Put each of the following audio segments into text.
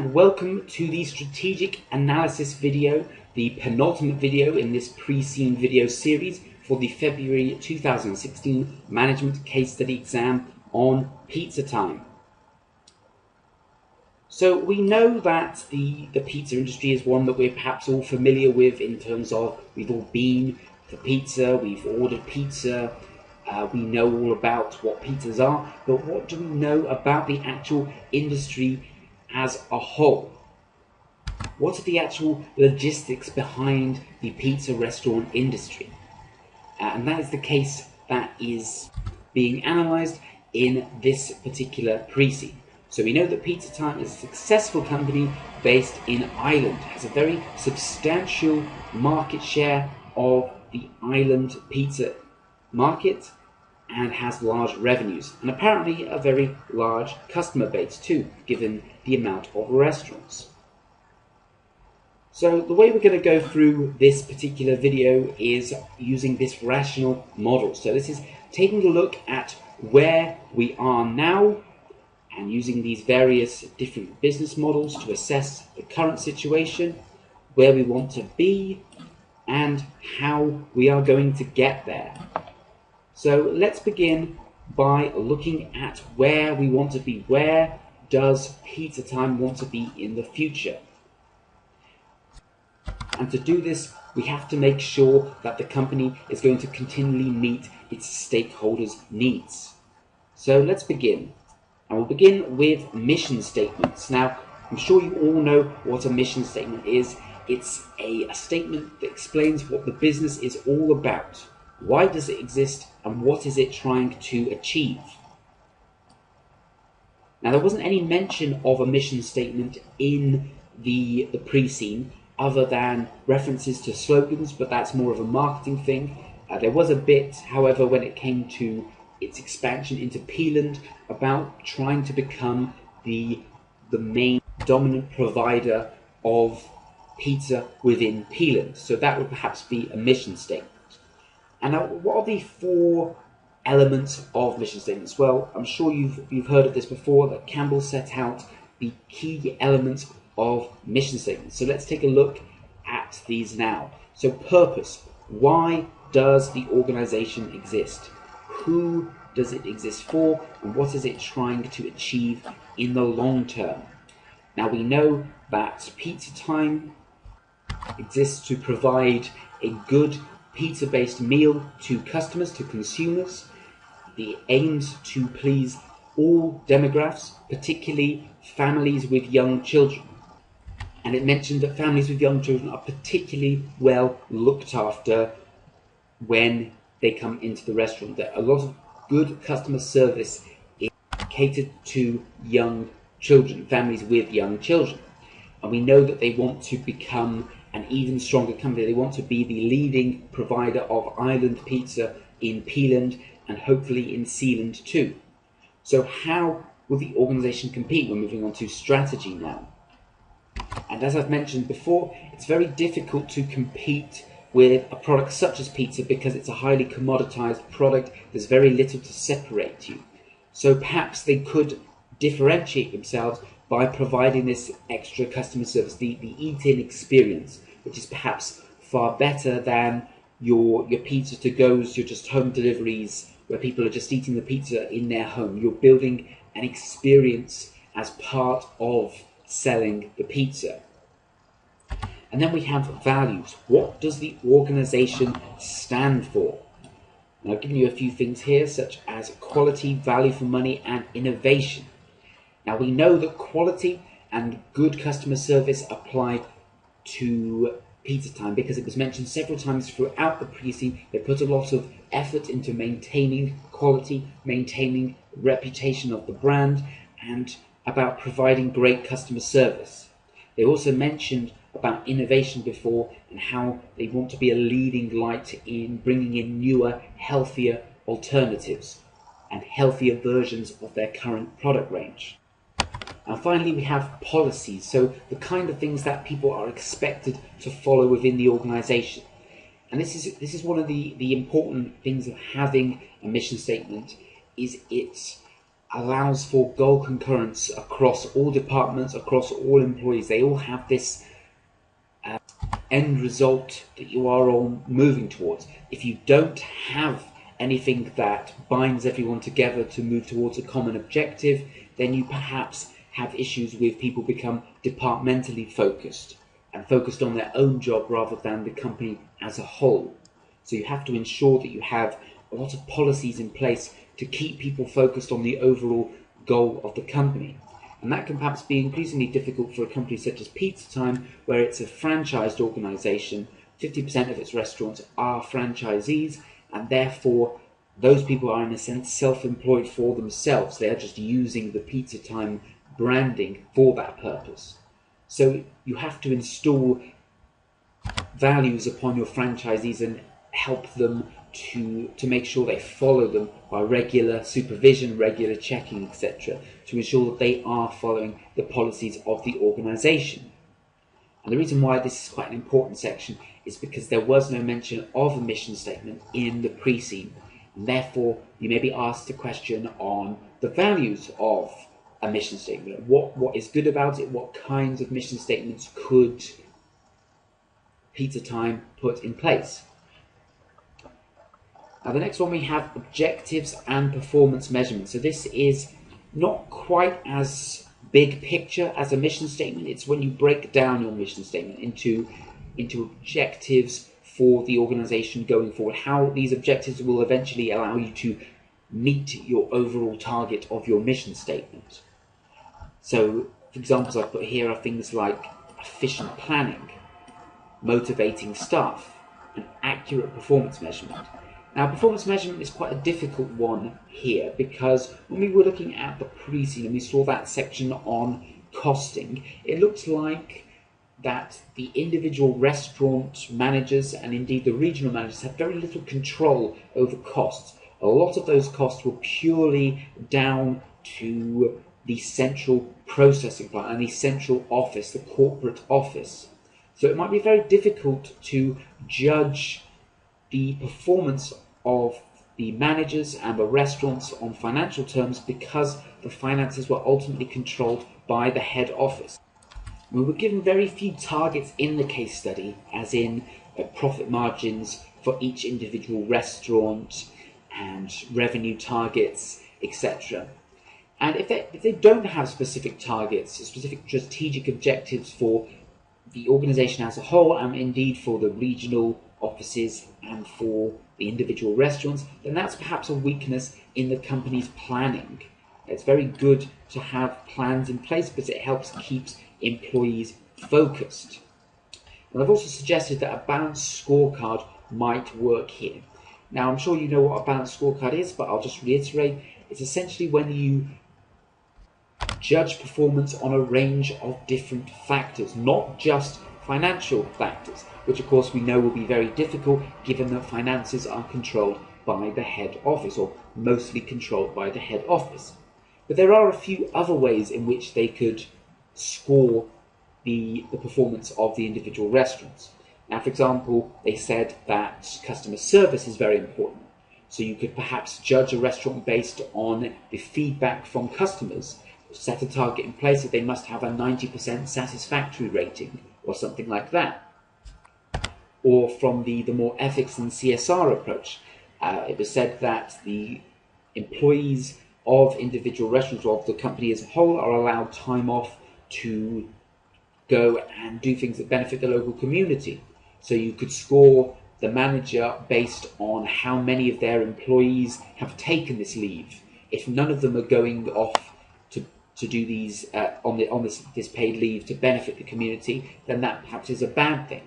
and welcome to the strategic analysis video, the penultimate video in this pre-scene video series for the February 2016 management case study exam on Pizzatime. So we know that the pizza industry is one that we're perhaps all familiar with in terms of we've all been for pizza, we've ordered pizza, we know all about what pizzas are, but what do we know about the actual industry as a whole? What are the actual logistics behind the pizza restaurant industry? And that is the case that is being analysed in this particular pre-scene. So we know that Pizzatime is a successful company based in Ireland, has a very substantial market share of the Ireland pizza market and has large revenues and apparently a very large customer base too, given the amount of restaurants. So the way we're going to go through this particular video is using this rational model. So this is taking a look at where we are now and using these various different business models to assess the current situation, where we want to be, and how we are going to get there. So let's begin by looking at where we want to be. Where does Pizzatime want to be in the future? And to do this, we have to make sure that the company is going to continually meet its stakeholders' needs. So let's begin. And we'll begin with mission statements. Now, I'm sure you all know what a mission statement is. It's a statement that explains what the business is all about. Why does it exist, and what is it trying to achieve? Now, there wasn't any mention of a mission statement in the pre-scene other than references to slogans, but that's more of a marketing thing. There was a bit, however, when it came to its expansion into Peeland about trying to become the main dominant provider of pizza within Peeland. So that would perhaps be a mission statement. And now, what are the four elements of mission statements? Well, I'm sure you've heard of this before, that Campbell set out the key elements of mission statements. So let's take a look at these now. So purpose. Why does the organization exist? Who does it exist for? And what is it trying to achieve in the long term? Now, we know that Pizzatime exists to provide a good pizza-based meal to customers, to consumers. The aims to please all demographics, particularly families with young children. And it mentioned that families with young children are particularly well looked after when they come into the restaurant. That a lot of good customer service is catered to young children, families with young children. And we know that they want to become an even stronger company. They want to be the leading provider of Ireland pizza in Peeland and hopefully in Sealand too. So how will the organisation compete? We're moving on to strategy now. And as I've mentioned before, it's very difficult to compete with a product such as pizza because it's a highly commoditized product. There's very little to separate you. So perhaps they could differentiate themselves by providing this extra customer service, the eat-in experience, which is perhaps far better than your pizza to goes, your just home deliveries, where people are just eating the pizza in their home. You're building an experience as part of selling the pizza. And then we have values. What does the organization stand for? And I've given you a few things here, such as quality, value for money, and innovation. Now, we know that quality and good customer service apply to Pizzatime because it was mentioned several times throughout the pre-scene. They put a lot of effort into maintaining quality, maintaining reputation of the brand, and about providing great customer service. They also mentioned about innovation before and how they want to be a leading light in bringing in newer, healthier alternatives and healthier versions of their current product range. And finally, we have policies, so the kind of things that people are expected to follow within the organisation. And this is one of the important things of having a mission statement, is it allows for goal concurrence across all departments, across all employees. They all have this end result that you are all moving towards. If you don't have anything that binds everyone together to move towards a common objective, then you perhaps have issues with people become departmentally focused and focused on their own job rather than the company as a whole. So you have to ensure that you have a lot of policies in place to keep people focused on the overall goal of the company. And that can perhaps be increasingly difficult for a company such as Pizzatime, where it's a franchised organisation. 50% of its restaurants are franchisees, and therefore those people are in a sense self-employed for themselves. They are just using the Pizzatime branding for that purpose. So you have to install values upon your franchisees and help them to make sure they follow them by regular supervision, regular checking, etc., to ensure that they are following the policies of the organisation. And the reason why this is quite an important section is because there was no mention of a mission statement in the pre-scene, and therefore you may be asked a question on the values of a mission statement. What is good about it? What kinds of mission statements could Pizzatime put in place? Now the next one, we have objectives and performance measurement. So this is not quite as big picture as a mission statement. It's when you break down your mission statement into objectives for the organization going forward, how these objectives will eventually allow you to meet your overall target of your mission statement. So examples I've put here are things like efficient planning, motivating staff, and accurate performance measurement. Now, performance measurement is quite a difficult one here, because when we were looking at the pre-scene and we saw that section on costing, it looked like that the individual restaurant managers and indeed the regional managers had very little control over costs. A lot of those costs were purely down to the central processing plant and the central office, the corporate office. So it might be very difficult to judge the performance of the managers and the restaurants on financial terms, because the finances were ultimately controlled by the head office. We were given very few targets in the case study, as in profit margins for each individual restaurant and revenue targets, etc. And if they don't have specific targets, specific strategic objectives for the organisation as a whole, and indeed for the regional offices and for the individual restaurants, then that's perhaps a weakness in the company's planning. It's very good to have plans in place because it helps keep employees focused. And I've also suggested that a balanced scorecard might work here. Now, I'm sure you know what a balanced scorecard is, but I'll just reiterate. It's essentially when you judge performance on a range of different factors, not just financial factors, which of course we know will be very difficult given that finances are controlled by the head office, or mostly controlled by the head office. But there are a few other ways in which they could score the performance of the individual restaurants. Now, for example, they said that customer service is very important. So you could perhaps judge a restaurant based on the feedback from customers, set a target in place that they must have a 90% satisfactory rating or something like that. Or from the more ethics and CSR approach, it was said that the employees of individual restaurants or of the company as a whole are allowed time off to go and do things that benefit the local community. So you could score the manager based on how many of their employees have taken this leave. If none of them are going off to do these on this paid leave to benefit the community, then that perhaps is a bad thing.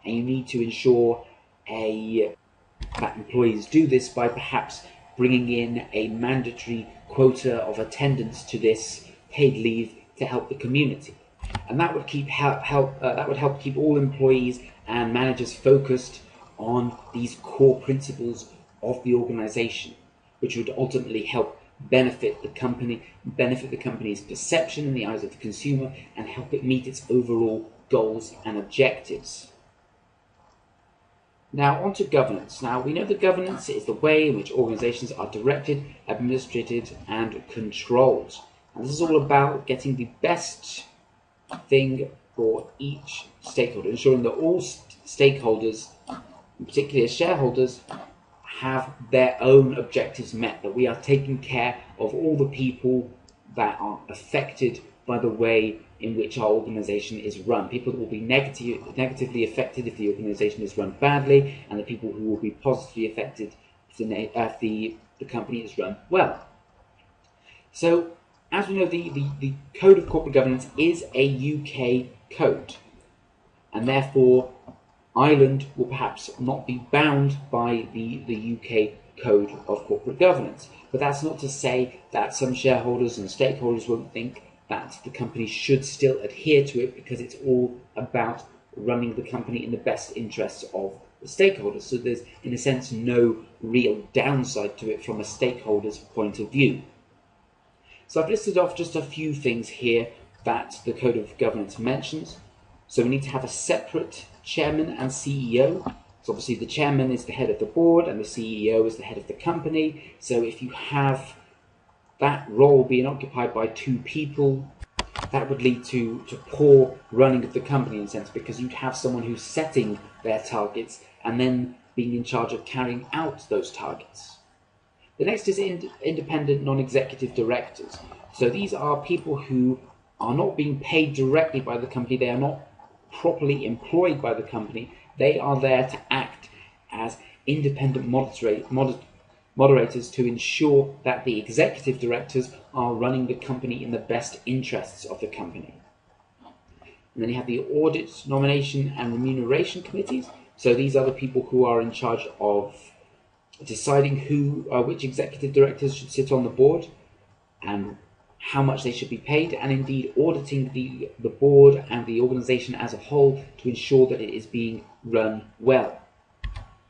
And you need to ensure that employees do this by perhaps bringing in a mandatory quota of attendance to this paid leave to help the community. And that would help keep all employees and managers focused on these core principles of the organisation, which would ultimately help benefit the company's perception in the eyes of the consumer, and help it meet its overall goals and objectives. Now, on to governance. Now, we know that governance is the way in which organizations are directed, administrated, and controlled. And this is all about getting the best thing for each stakeholder, ensuring that all stakeholders, particularly as shareholders, have their own objectives met, that we are taking care of all the people that are affected by the way in which our organization is run. People that will be negatively affected if the organization is run badly, and the people who will be positively affected if the company is run well. So, as we know, the Code of Corporate Governance is a UK code, and therefore Ireland will perhaps not be bound by the UK Code of Corporate Governance. But that's not to say that some shareholders and stakeholders won't think that the company should still adhere to it, because it's all about running the company in the best interests of the stakeholders. So there's, in a sense, no real downside to it from a stakeholder's point of view. So I've listed off just a few things here that the Code of Governance mentions. So we need to have a separate chairman and CEO. So obviously the chairman is the head of the board and the CEO is the head of the company. So if you have that role being occupied by two people, that would lead to poor running of the company in a sense, because you'd have someone who's setting their targets and then being in charge of carrying out those targets. The next is independent non-executive directors. So these are people who are not being paid directly by the company, they are not properly employed by the company, they are there to act as independent moderators to ensure that the executive directors are running the company in the best interests of the company. And then you have the audit, nomination and remuneration committees. So these are the people who are in charge of deciding which executive directors should sit on the board and how much they should be paid, and indeed auditing the board and the organisation as a whole to ensure that it is being run well.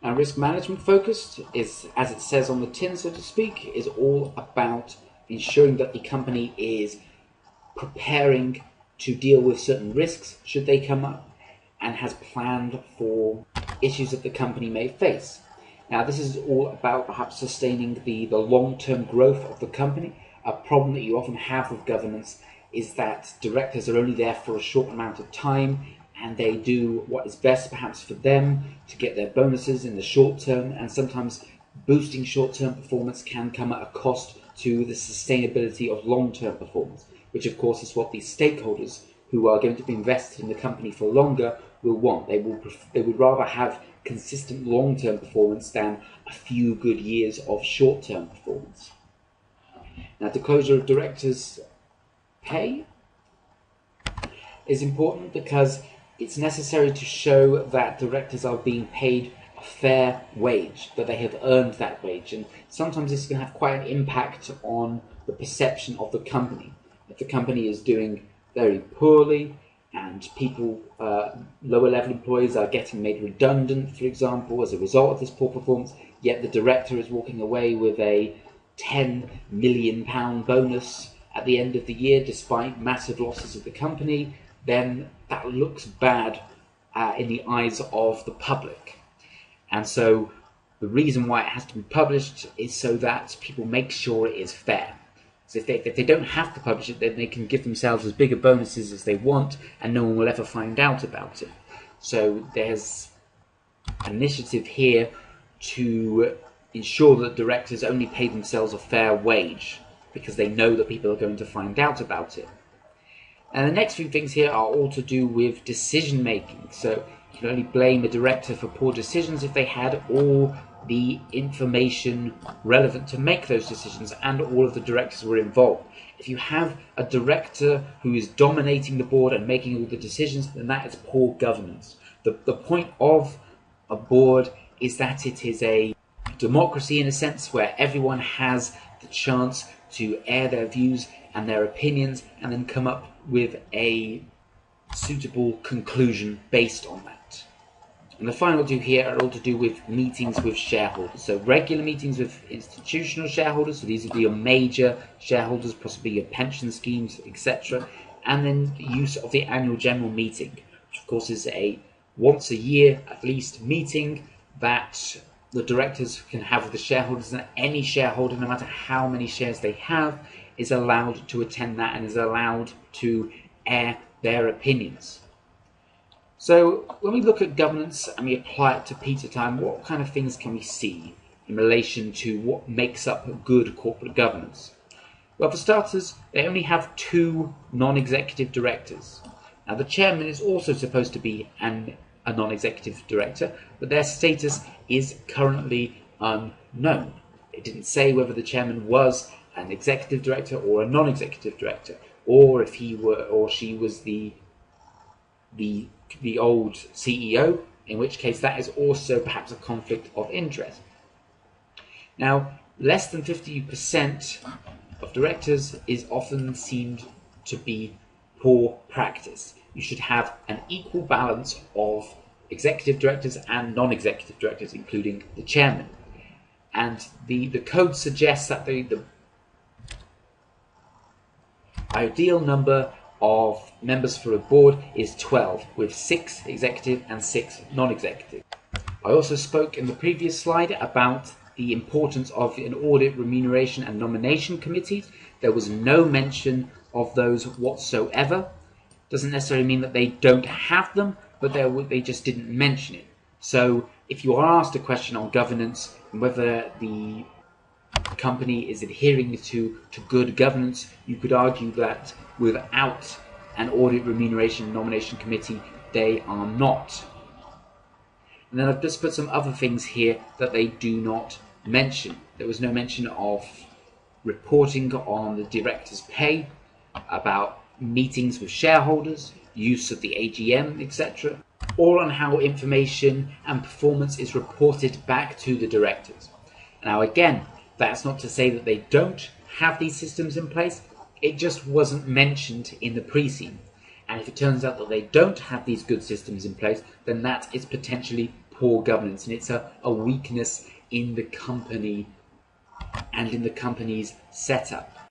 And risk management focused is, as it says on the tin, so to speak, is all about ensuring that the company is preparing to deal with certain risks should they come up, and has planned for issues that the company may face. Now, this is all about perhaps sustaining the long-term growth of the company. A problem that you often have with governance is that directors are only there for a short amount of time, and they do what is best perhaps for them to get their bonuses in the short term, and sometimes boosting short-term performance can come at a cost to the sustainability of long-term performance, which of course is what these stakeholders who are going to be invested in the company for longer will want. They would rather have consistent long-term performance than a few good years of short-term performance. Now, disclosure of directors' pay is important because it's necessary to show that directors are being paid a fair wage, that they have earned that wage, and sometimes this can have quite an impact on the perception of the company. If the company is doing very poorly and people, lower level employees are getting made redundant, for example, as a result of this poor performance, yet the director is walking away with a £10 million bonus at the end of the year despite massive losses of the company, then that looks bad in the eyes of the public. And so the reason why it has to be published is so that people make sure it is fair. So if they don't have to publish it, then they can give themselves as big a bonuses as they want and no one will ever find out about it. So there's an initiative here to ensure that directors only pay themselves a fair wage because they know that people are going to find out about it. And the next few things here are all to do with decision making. So you can only blame a director for poor decisions if they had all the information relevant to make those decisions and all of the directors were involved. If you have a director who is dominating the board and making all the decisions, then that is poor governance. The point of a board is that it is a democracy in a sense where everyone has the chance to air their views and their opinions and then come up with a suitable conclusion based on that. And the final two here are all to do with meetings with shareholders. So regular meetings with institutional shareholders, so these would be your major shareholders, possibly your pension schemes, etc. And then the use of the annual general meeting, which of course is a once a year at least meeting that the directors can have with the shareholders, and any shareholder, no matter how many shares they have, is allowed to attend that and is allowed to air their opinions. So when we look at governance and we apply it to Pizzatime, what kind of things can we see in relation to what makes up good corporate governance? Well, for starters, they only have 2 non-executive directors. Now, the chairman is also supposed to be a non-executive director, but their status is currently unknown. It didn't say whether the chairman was an executive director or a non-executive director, or if he were or she was the old CEO, in which case that is also perhaps a conflict of interest. Now, less than 50% of directors is often seen to be poor practice. You should have an equal balance of executive directors and non-executive directors, including the chairman. And the code suggests that the ideal number of members for a board is 12, with 6 executive and 6 non-executive. I also spoke in the previous slide about the importance of an audit, remuneration and nomination committees. There was no mention of those whatsoever. Doesn't necessarily mean that they don't have them, but they just didn't mention it. So if you are asked a question on governance and whether the company is adhering to good governance, you could argue that without an audit, remuneration and nomination committee, they are not. And then I've just put some other things here that they do not mention. There was no mention of reporting on the director's pay, about meetings with shareholders, use of the AGM, etc., or on how information and performance is reported back to the directors. Now again, that's not to say that they don't have these systems in place, it just wasn't mentioned in the pre-scene. And if it turns out that they don't have these good systems in place, then that is potentially poor governance, and it's a weakness in the company and in the company's setup.